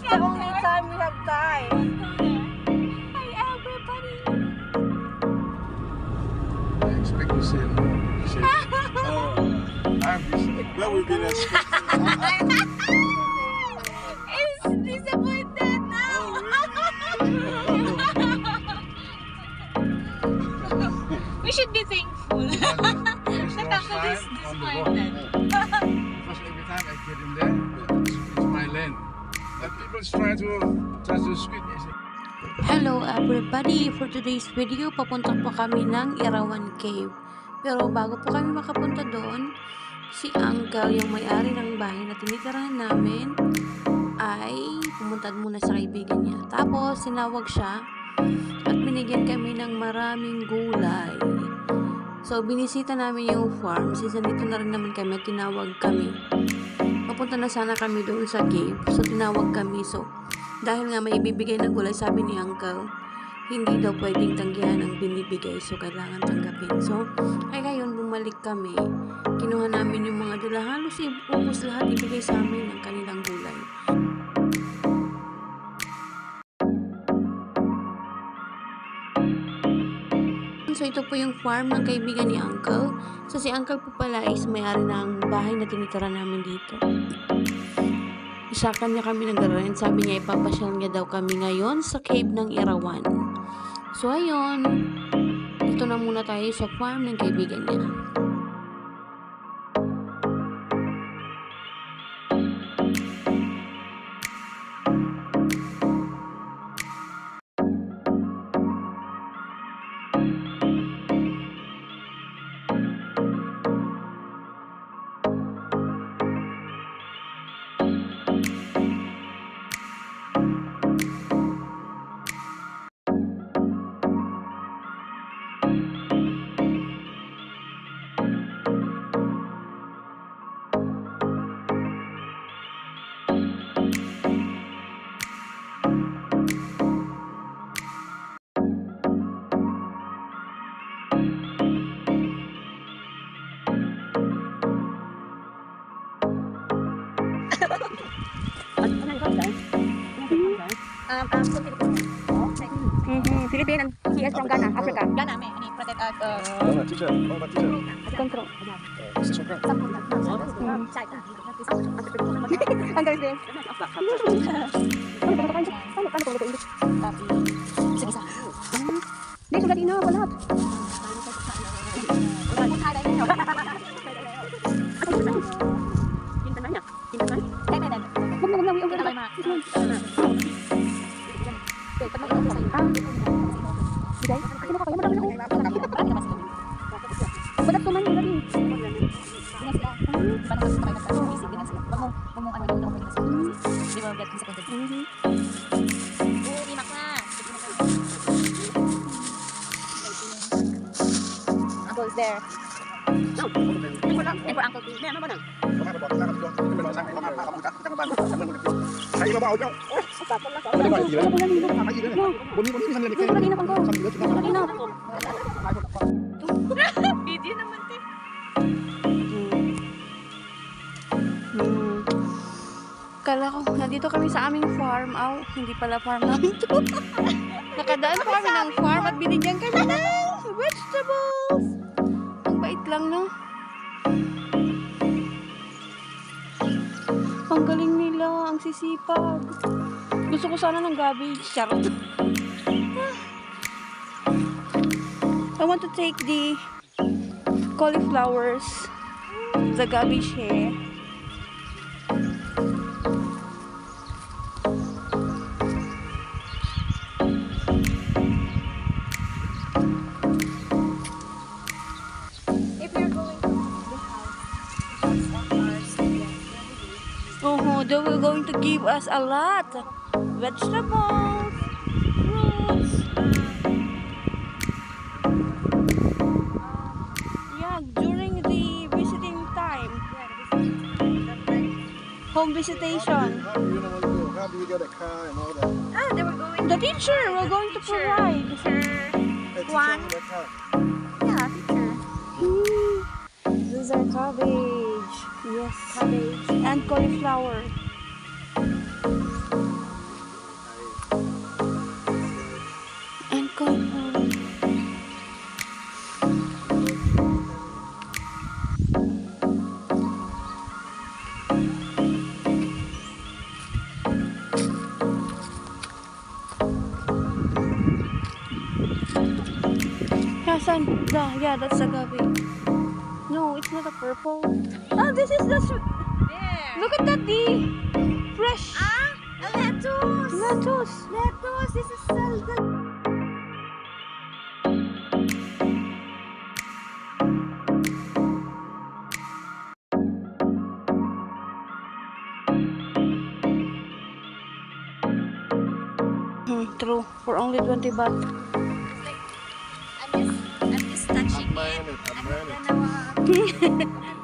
the only time we have time. Hi everybody. I expect you say no. You say, I'm busy. Well, we've been expecting. It's disappointed now. We should be thankful. That Uncle is disappointed. Because every time I get in there, it's my land. But people try to squeeze me. Hello everybody! For today's video, papunta po kami ng Irawan Cave. Pero bago po kami makapunta doon, si Uncle, yung may-ari ng bahay na tinitirahan namin, ay pumunta muna sa kaibigan niya. Tapos, sinawag siya at binigyan kami ng maraming gulay. So, binisita namin yung farm. Since nandito na rin naman kami, tinawag kami. Papunta na sana kami doon sa cave. So, tinawag kami. So, dahil nga may ibibigay na gulay, sabi ni Uncle, hindi daw pwedeng tanggihan ang binibigay. So, kailangan tanggapin. So, ay ngayon, bumalik kami. Kinuha namin yung mga dula. Halos ubos lahat ibigay sa amin ng kanilang gulay. So, ito po yung farm ng kaibigan ni Uncle. So, si Uncle po pala is may-ari ng bahay na tinitira namin dito. Sa kanya kami nag-rent. Sabi niya ipapasyal niya daw kami ngayon sa cave ng Irawan. So, ayun. Dito na muna tayo sa farm ng kaibigan niya. Philippine and he is from Ghana, Africa. Ghana, may ani protect us. Teacher, what about teacher? Control. This is okay. Ang galing din. Isa-isa. Hindi, sugat ina, balat. Huwag na, ang Bigay? Sino ka kayo? Madami na kayo. Balat ko man yung gabi. Uncle is there. And for Uncle B. Video naman te. Kala ko, nandito kami sa aming farm. Hindi pala farm namin to. Nakadaan pa kami ng farm at binigyan kami ng vegetables. Ang bait lang, no? Ang galing nila, ang sisipag. Gusto ko sana ng cabbage. Charot. I want to take the cauliflowers, the cabbage here. If you're going to the house, They were going to give us a lot. Vegetables, fruits. Yeah, during the visiting time. Home visitation. How do you know what to do? How do you get a car and all that? they were going The teacher will going to provide. Hey, teacher, One. the car. Yeah, teacher. These are cabbage. Yes, cabbage. And cauliflower. sun. Yeah, that's agave. No, it's not a purple. Ah, this is the... There. Look at that, the fresh Ah, a lettuce. lettuce. Lettuce. This is salad. True. For only 20 baht. I'm just touching I'm buying it. it. I'm I'm buying not it. gonna